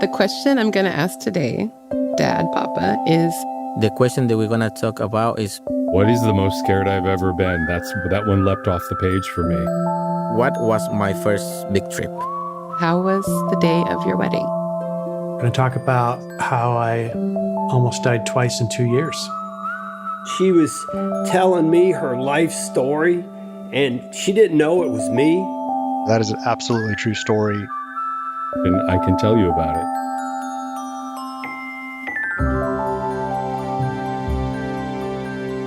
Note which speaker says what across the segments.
Speaker 1: The question I'm going to ask today, Dad, Papa, is...
Speaker 2: The question that we're going to talk about is...
Speaker 3: What is the most scared I've ever been? That one leapt off the page for me.
Speaker 2: What was my first big trip?
Speaker 1: How was the day of your wedding?
Speaker 4: I'm going to talk about how I almost died twice in 2 years.
Speaker 5: She was telling me her life story, and she didn't know it was me.
Speaker 6: That is an absolutely true story.
Speaker 3: And I can tell you about it.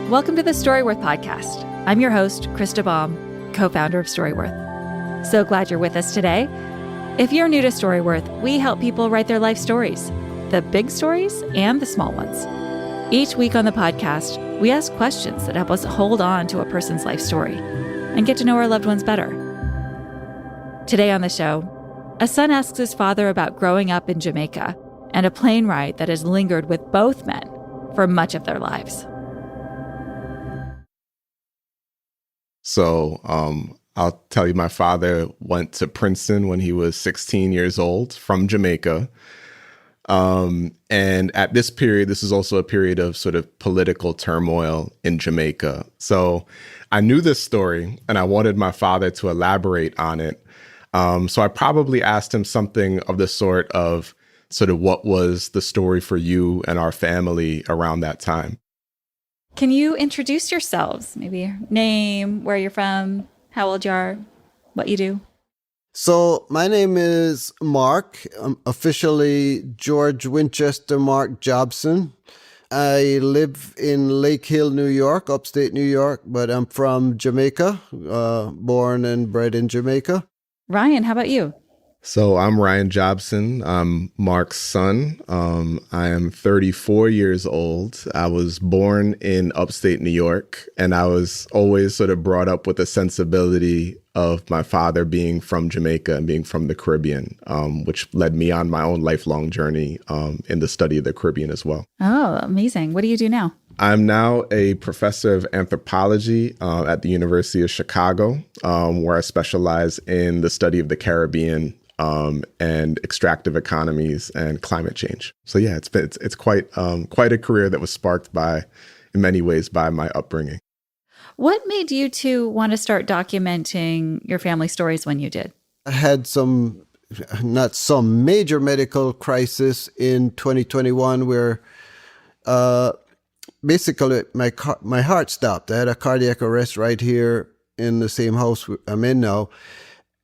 Speaker 7: Welcome to the Storyworth podcast. I'm your host, Krista Baum, co-founder of Storyworth. So glad you're with us today. If you're new to Storyworth, we help people write their life stories, the big stories and the small ones. Each week on the podcast, we ask questions that help us hold on to a person's life story and get to know our loved ones better. Today on the show, a son asks his father about growing up in Jamaica and a plane ride that has lingered with both men for much of their lives.
Speaker 8: So I'll tell you, my father went to Princeton when he was 16 years old from Jamaica. And at this period, this is also a period of sort of political turmoil in Jamaica. So I knew this story and I wanted my father to elaborate on it. So I probably asked him something of the sort of sort of what was the story for you and our family around that time.
Speaker 7: Can you introduce yourselves? Maybe your name, where you're from, how old you are, what you do?
Speaker 9: So my name is Mark. I'm officially George Winchester Mark Jobson. I live in Lake Hill, New York, upstate New York, but I'm from Jamaica, born and bred in Jamaica.
Speaker 7: Ryan, how about you?
Speaker 8: So I'm Ryan Jobson. I'm Mark's son. I am 34 years old. I was born in upstate New York, and I was always sort of brought up with a sensibility of my father being from Jamaica and being from the Caribbean, which led me on my own lifelong journey in the study of the Caribbean as well.
Speaker 7: Oh, amazing. What do you do now?
Speaker 8: I'm now a professor of anthropology at the University of Chicago, where I specialize in the study of the Caribbean and extractive economies and climate change. So yeah, it's quite a career that was sparked in many ways by my upbringing.
Speaker 7: What made you two want to start documenting your family stories when you did?
Speaker 9: I had not some major medical crisis in 2021 where basically my heart stopped. I had a cardiac arrest right here in the same house I'm in now,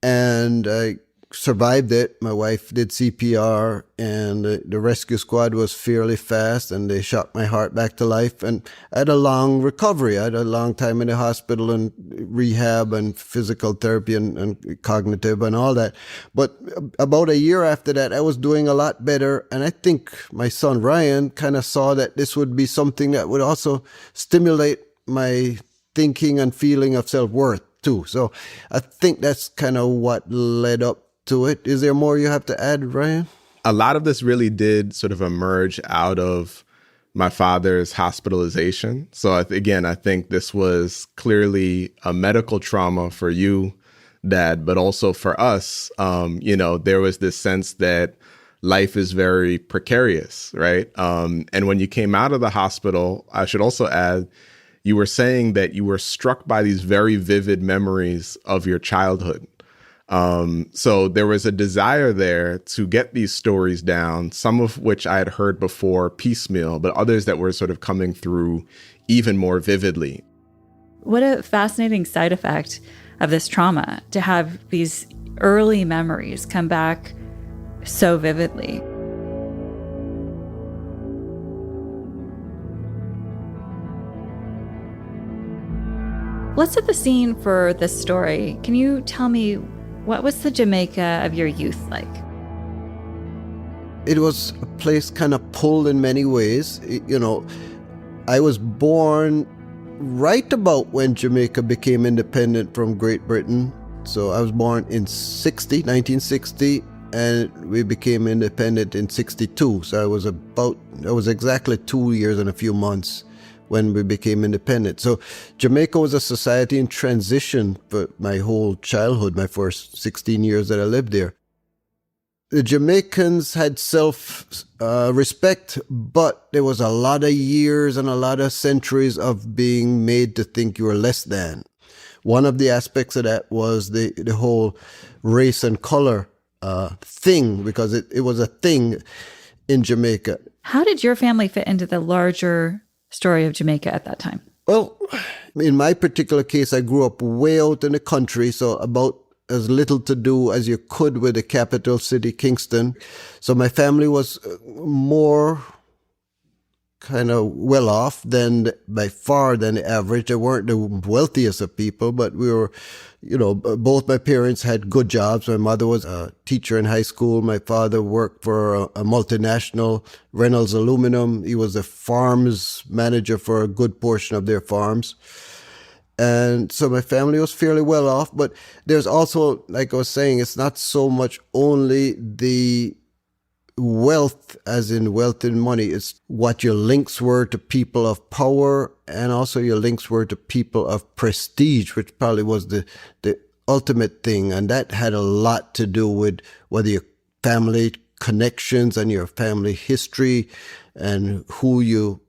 Speaker 9: and I survived it. My wife did CPR, and the rescue squad was fairly fast, and they shocked my heart back to life. And I had a long recovery. I had a long time in the hospital and rehab and physical therapy and cognitive and all that. But about a year after that, I was doing a lot better. And I think my son Ryan kind of saw that this would be something that would also stimulate my thinking and feeling of self-worth too. So I think that's kind of what led up to it. Is there more you have to add, Ryan?
Speaker 8: A lot of this really did sort of emerge out of my father's hospitalization. So I think this was clearly a medical trauma for you, Dad, but also for us. There was this sense that life is very precarious, right? And when you came out of the hospital, I should also add, you were saying that you were struck by these very vivid memories of your childhood. So there was a desire there to get these stories down, some of which I had heard before piecemeal, but others that were sort of coming through even more vividly.
Speaker 7: What a fascinating side effect of this trauma, to have these early memories come back so vividly. Let's set the scene for this story. Can you tell me, what was the Jamaica of your youth like?
Speaker 9: It was a place kind of pulled in many ways. I was born right about when Jamaica became independent from Great Britain. So I was born in 1960, and we became independent in 62. So I was exactly 2 years and a few months when we became independent. So Jamaica was a society in transition for my whole childhood, my first 16 years that I lived there. The Jamaicans had self-respect, but there was a lot of years and a lot of centuries of being made to think you were less than. One of the aspects of that was the whole race and color thing, because it was a thing in Jamaica.
Speaker 7: How did your family fit into the larger story of Jamaica at that time?
Speaker 9: Well, in my particular case, I grew up way out in the country, so about as little to do as you could with the capital city, Kingston. So my family was more kind of well off by far than the average. They weren't the wealthiest of people, but we were, both my parents had good jobs. My mother was a teacher in high school. My father worked for a multinational, Reynolds Aluminum. He was a farms manager for a good portion of their farms. And so my family was fairly well off, but there's also, like I was saying, it's not so much only the wealth, as in wealth and money, it's what your links were to people of power, and also your links were to people of prestige, which probably was the ultimate thing. And that had a lot to do with whether your family connections and your family history and who your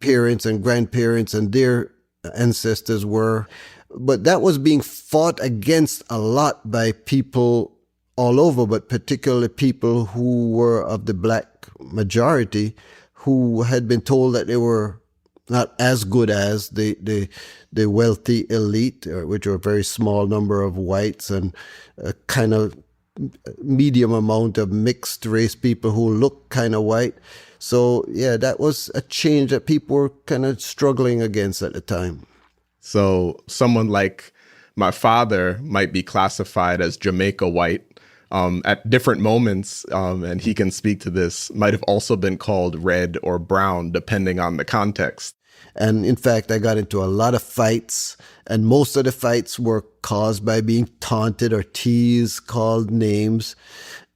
Speaker 9: parents and grandparents and their ancestors were. But that was being fought against a lot by people all over, but particularly people who were of the black majority, who had been told that they were not as good as the wealthy elite, which were a very small number of whites and a kind of medium amount of mixed race people who looked kind of white. So yeah, that was a change that people were kind of struggling against at the time.
Speaker 8: So someone like my father might be classified as Jamaica white at different moments, and he can speak to this, might have also been called red or brown, depending on the context.
Speaker 9: And in fact, I got into a lot of fights, and most of the fights were caused by being taunted or teased, called names.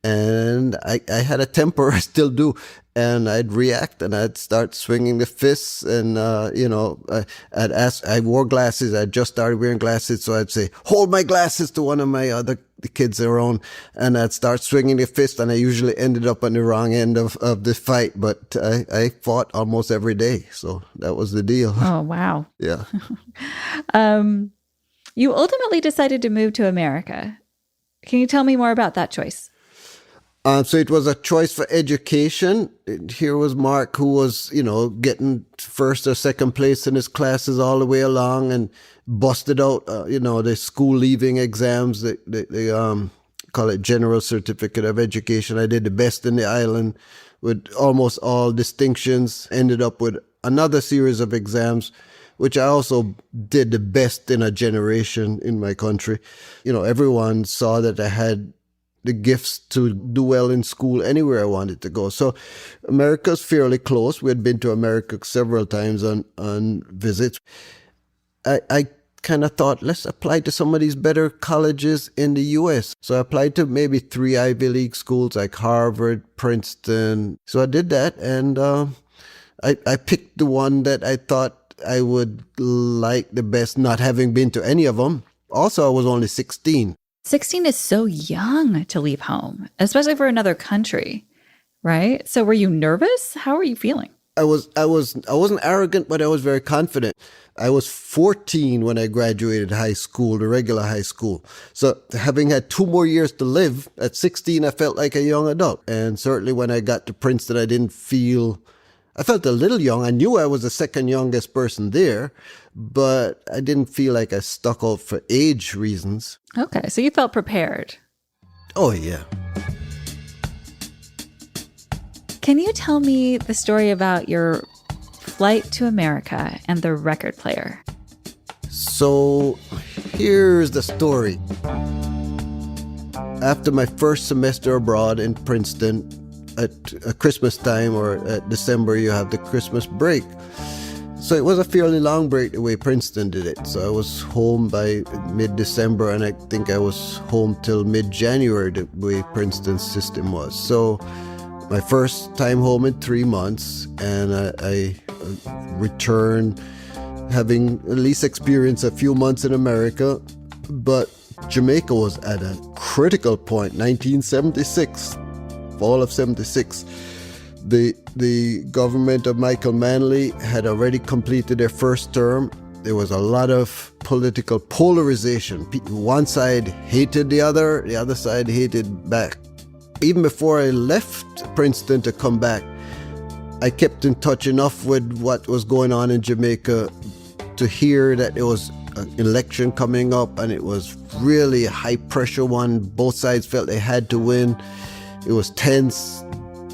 Speaker 9: And I had a temper, I still do. And I'd react and I'd start swinging the fists. And, I'd ask, I wore glasses. I just started wearing glasses. So I'd say, hold my glasses to one of my other kids around. And I'd start swinging the fist. And I usually ended up on the wrong end of the fight. But I fought almost every day. So that was the deal.
Speaker 7: Oh, wow.
Speaker 9: Yeah.
Speaker 7: You ultimately decided to move to America. Can you tell me more about that choice?
Speaker 9: So it was a choice for education. Here was Mark, who was, getting first or second place in his classes all the way along and busted out, the school leaving exams. They call it General Certificate of Education. I did the best in the island with almost all distinctions. Ended up with another series of exams, which I also did the best in a generation in my country. Everyone saw that I had the gifts to do well in school anywhere I wanted to go. So America's fairly close. We had been to America several times on visits. I kind of thought, let's apply to some of these better colleges in the U.S. So I applied to maybe 3 Ivy League schools like Harvard, Princeton. So I did that, and I picked the one that I thought I would like the best, not having been to any of them. Also, I was only 16.
Speaker 7: 16 is so young to leave home, especially for another country, right? So were you nervous? How were you feeling?
Speaker 9: I wasn't arrogant, but I was very confident. I was 14 when I graduated high school, the regular high school. So having had 2 more years to live, at 16, I felt like a young adult. And certainly when I got to Princeton, I felt a little young. I knew I was the second youngest person there, but I didn't feel like I stuck out for age reasons.
Speaker 7: Okay, so you felt prepared.
Speaker 9: Oh, yeah.
Speaker 7: Can you tell me the story about your flight to America and the record player?
Speaker 9: So here's the story. After my first semester abroad in Princeton, at Christmas time or at December, you have the Christmas break. So it was a fairly long break the way Princeton did it. So I was home by mid-December, and I think I was home till mid-January the way Princeton's system was. So my first time home in 3 months, and I returned having at least experienced a few months in America. But Jamaica was at a critical point, 1976. fall of 76, the government of Michael Manley had already completed their first term. There was a lot of political polarization. One side hated the other side hated back. Even before I left Princeton to come back, I kept in touch enough with what was going on in Jamaica to hear that there was an election coming up, and it was really a high pressure one. Both sides felt they had to win. It was tense.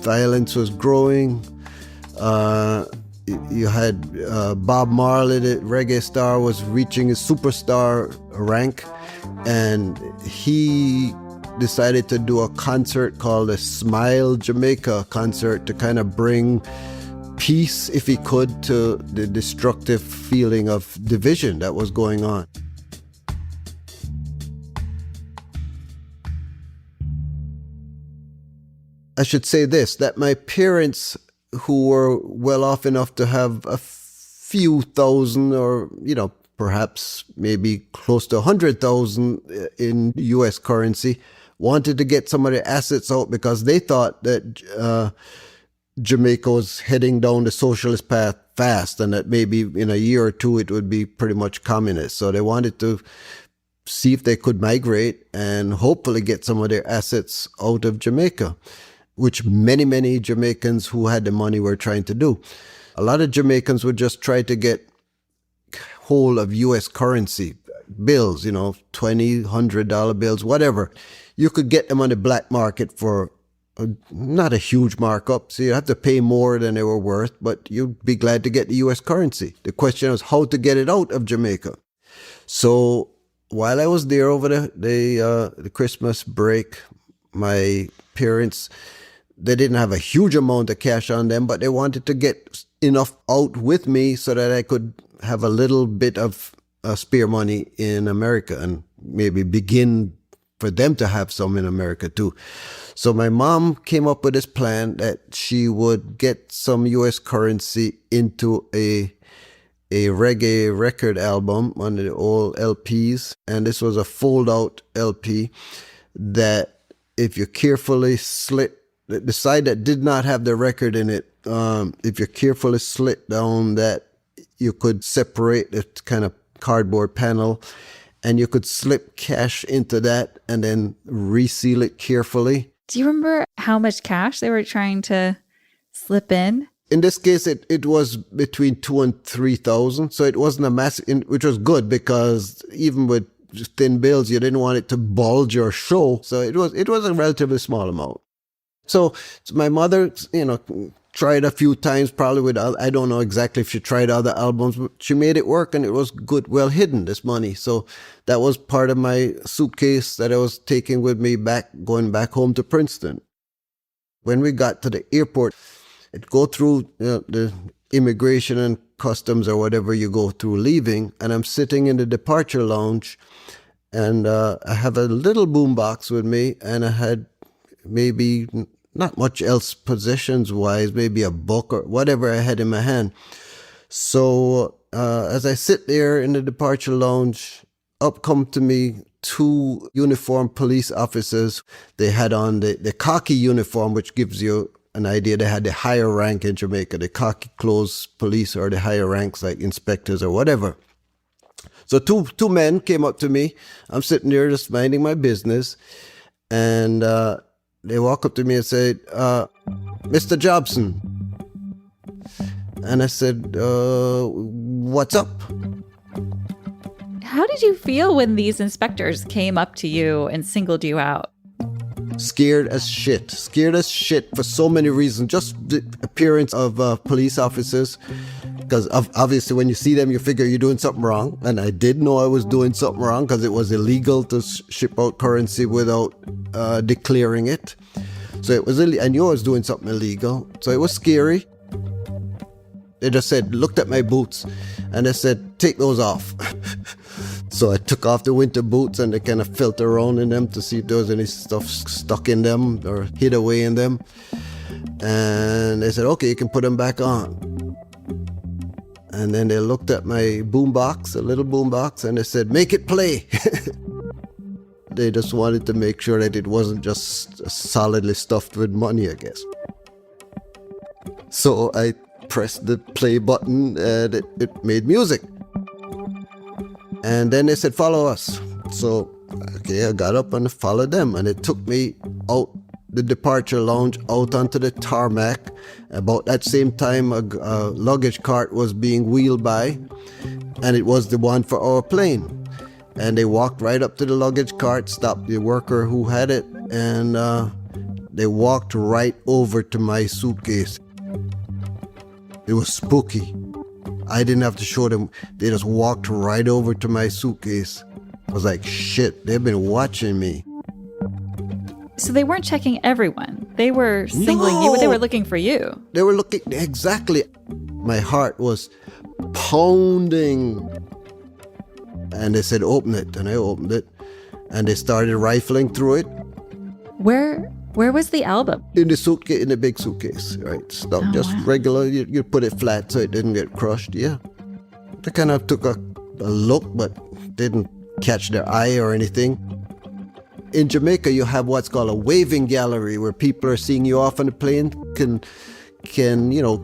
Speaker 9: Violence was growing. You had Bob Marley, the reggae star, was reaching his superstar rank, and he decided to do a concert called the Smile Jamaica concert to kind of bring peace, if he could, to the destructive feeling of division that was going on. I should say this, that my parents, who were well off enough to have a few thousand, or, perhaps maybe close to 100,000 in US currency, wanted to get some of their assets out because they thought that Jamaica was heading down the socialist path fast, and that maybe in a year or two it would be pretty much communist. So they wanted to see if they could migrate and hopefully get some of their assets out of Jamaica, which many Jamaicans who had the money were trying to do. A lot of Jamaicans would just try to get hold of US currency, bills, $20, $100 bills, whatever. You could get them on the black market for not a huge markup, so you have to pay more than they were worth, but you'd be glad to get the US currency. The question was how to get it out of Jamaica. So while I was there over the Christmas break, my parents, they didn't have a huge amount of cash on them, but they wanted to get enough out with me so that I could have a little bit of spare money in America and maybe begin for them to have some in America too. So my mom came up with this plan that she would get some US currency into a reggae record album on the old LPs. And this was a fold-out LP that if you carefully slit, the side that did not have the record in it, if you carefully slit down that, you could separate the kind of cardboard panel, and you could slip cash into that and then reseal it carefully.
Speaker 7: Do you remember how much cash they were trying to slip in?
Speaker 9: In this case, it was between 2,000 and 3,000. So it wasn't a massive, which was good because even with thin bills, you didn't want it to bulge or show. So it was a relatively small amount. So my mother, tried a few times, probably with, I don't know exactly if she tried other albums, but she made it work, and it was good, well hidden, this money. So that was part of my suitcase that I was taking with me going back home to Princeton. When we got to the airport, it go through the immigration and customs or whatever you go through leaving, and I'm sitting in the departure lounge, and I have a little boombox with me, and I had maybe not much else possessions-wise, maybe a book or whatever I had in my hand. So as I sit there in the departure lounge, up come to me two uniformed police officers. They had on the khaki uniform, which gives you an idea. They had the higher rank in Jamaica. The khaki clothes police are the higher ranks, like inspectors or whatever. So two men came up to me. I'm sitting there just minding my business, and they walk up to me and say, Mr. Jobson. And I said, what's up?
Speaker 7: How did you feel when these inspectors came up to you and singled you out?
Speaker 9: Scared as shit for so many reasons. Just the appearance of police officers, because obviously when you see them, you figure you're doing something wrong. And I did know I was doing something wrong because it was illegal to ship out currency without declaring it. So it was, I knew I was doing something illegal. So it was scary. They just looked at my boots, and they said, take those off. So I took off the winter boots, and they kind of felt around in them to see if there was any stuff stuck in them or hid away in them. And they said, okay, you can put them back on. And then they looked at my boombox, a little boombox, and they said, make it play. they just wanted to make sure that it wasn't just solidly stuffed with money, I guess. So I pressed the play button and it made music. And then they said, follow us. So, okay, I got up and followed them. And it took me out the departure lounge, out onto the tarmac. About that same time, a luggage cart was being wheeled by. And it was the one for our plane. And they walked right up to the luggage cart, stopped the worker who had it, and they walked right over to my suitcase. It was spooky. I didn't have to show them. They just walked right over to my suitcase. I was like, shit, they've been watching me.
Speaker 7: So they weren't checking everyone. They were singling you. They were looking for you.
Speaker 9: They were looking, exactly. My heart was pounding. And they said, open it. And I opened it. And they started rifling through it.
Speaker 7: Where was the album?
Speaker 9: In the suitcase, in the big suitcase, right? Stuff, just regular. You put it flat so it didn't get crushed. Yeah. They kind of took a look, but didn't catch their eye or anything. In Jamaica, you have what's called a waving gallery, where people are seeing you off on the plane, can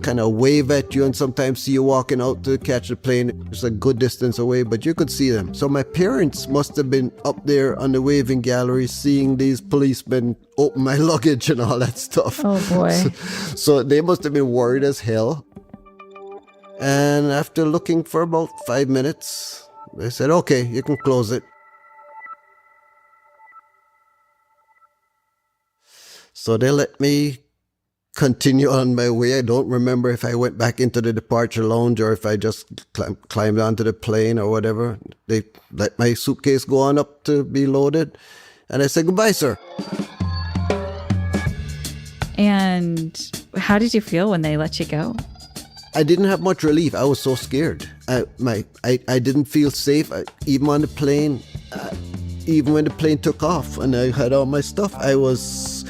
Speaker 9: kind of wave at you, and sometimes see you walking out to catch the plane. It's a good distance away, but you could see them. So my parents must have been up there on the waving gallery seeing these policemen open my luggage and all that stuff.
Speaker 7: Oh boy.
Speaker 9: So they must have been worried as hell. And after looking for about 5 minutes, they said, okay, you can close it. So they let me continue on my way. I don't remember if I went back into the departure lounge or if I just climbed onto the plane or whatever. They let my suitcase go on up to be loaded. And I said, goodbye, sir.
Speaker 7: And how did you feel when they let you go?
Speaker 9: I didn't have much relief. I was so scared. I didn't feel safe, even on the plane. Even when the plane took off and I had all my stuff, I was...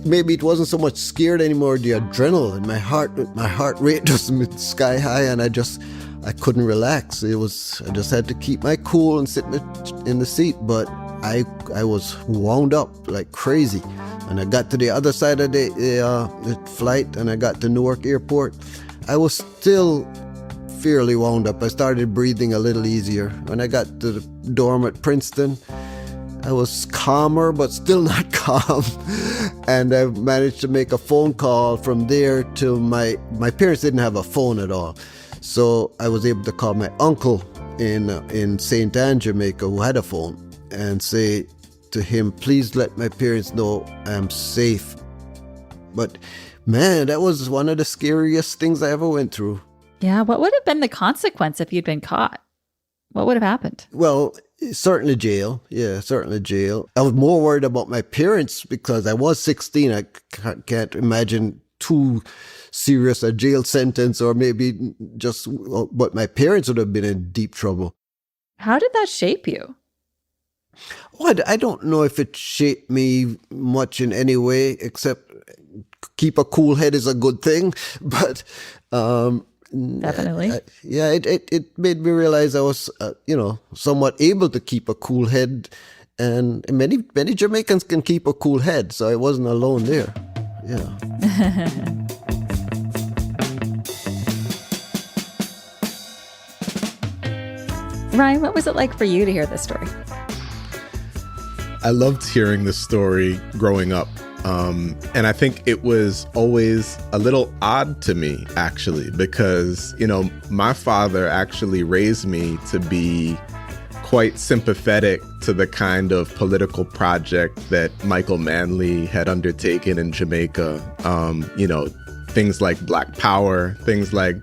Speaker 9: maybe it wasn't so much scared anymore, the adrenaline. My heart rate was sky high, and I couldn't relax. I just had to keep my cool and sit in the seat, but I was wound up like crazy. And I got to the other side of the flight, and I got to Newark Airport. I was still fairly wound up. I started breathing a little easier. When I got to the dorm at Princeton, I was calmer, but still not calm. And I managed to make a phone call from there to my parents didn't have a phone at all. So I was able to call my uncle in St. Anne, Jamaica, who had a phone, and say to him, please let my parents know I'm safe. But man, that was one of the scariest things I ever went through.
Speaker 7: Yeah, what would have been the consequence if you'd been caught? What would have happened?
Speaker 9: Well, certainly jail. Yeah, certainly jail. I was more worried about my parents because I was 16. I can't imagine too serious a jail sentence, or maybe just, but my parents would have been in deep trouble.
Speaker 7: How did that shape you?
Speaker 9: Well, I don't know if it shaped me much in any way, except keep a cool head is a good thing. But
Speaker 7: definitely.
Speaker 9: It made me realize I was, somewhat able to keep a cool head, and many Jamaicans can keep a cool head, so I wasn't alone there. Yeah.
Speaker 7: Ryan, what was it like for you to hear this story?
Speaker 8: I loved hearing this story growing up. And I think it was always a little odd to me, actually, because, my father actually raised me to be quite sympathetic to the kind of political project that Michael Manley had undertaken in Jamaica. Things like Black Power, things like,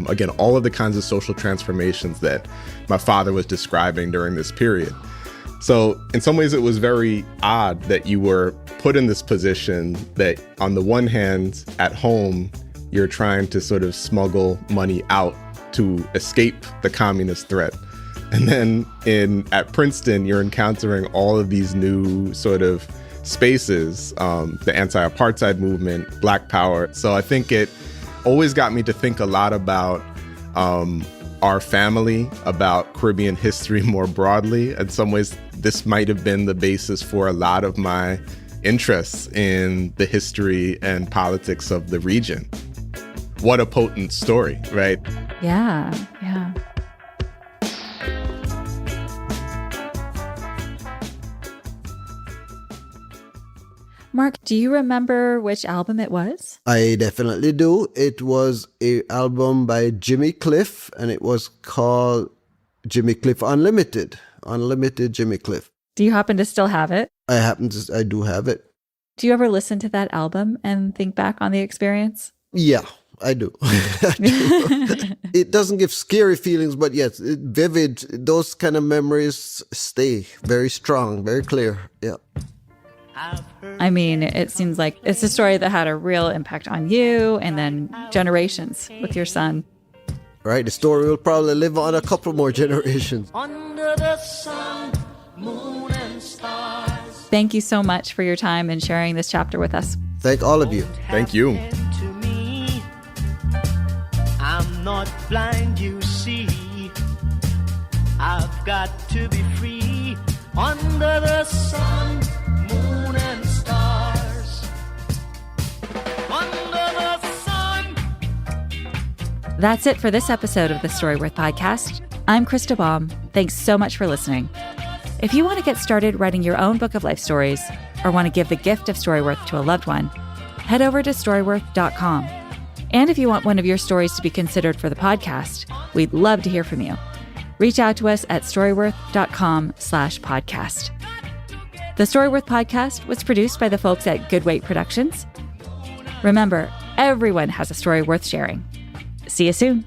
Speaker 8: again, all of the kinds of social transformations that my father was describing during this period. So in some ways, it was very odd that you were put in this position that on the one hand, at home, you're trying to sort of smuggle money out to escape the communist threat. And then at Princeton, you're encountering all of these new sort of spaces, the anti-apartheid movement, Black Power. So I think it always got me to think a lot about our family, about Caribbean history more broadly. In some ways, this might have been the basis for a lot of my interests in the history and politics of the region. What a potent story, right?
Speaker 7: Yeah. Mark, do you remember which album it was?
Speaker 9: I definitely do. It was an album by Jimmy Cliff, and it was called Jimmy Cliff Unlimited. Unlimited Jimmy Cliff.
Speaker 7: Do you happen to still have it?
Speaker 9: I do have it.
Speaker 7: Do you ever listen to that album and think back on the experience?
Speaker 9: Yeah, I do. It doesn't give scary feelings, but yes, vivid. Those kind of memories stay very strong, very clear. Yeah.
Speaker 7: I mean, it seems like it's a story that had a real impact on you and then generations with your son.
Speaker 9: Right, the story will probably live on a couple more generations.
Speaker 10: Under the sun, moon and stars.
Speaker 7: Thank you so much for your time and sharing this chapter with us.
Speaker 9: Thank all of you.
Speaker 8: Thank you.
Speaker 10: To me, I'm not blind, you see. I've got to be free under the sun, moon and stars. Under the sun.
Speaker 7: That's it for this episode of the Storyworth podcast. I'm Krista Baum. Thanks so much for listening. If you want to get started writing your own book of life stories or want to give the gift of Storyworth to a loved one, head over to storyworth.com. And if you want one of your stories to be considered for the podcast, we'd love to hear from you. Reach out to us at storyworth.com/podcast. The Storyworth podcast was produced by the folks at Good Weight Productions. Remember, everyone has a story worth sharing. See you soon.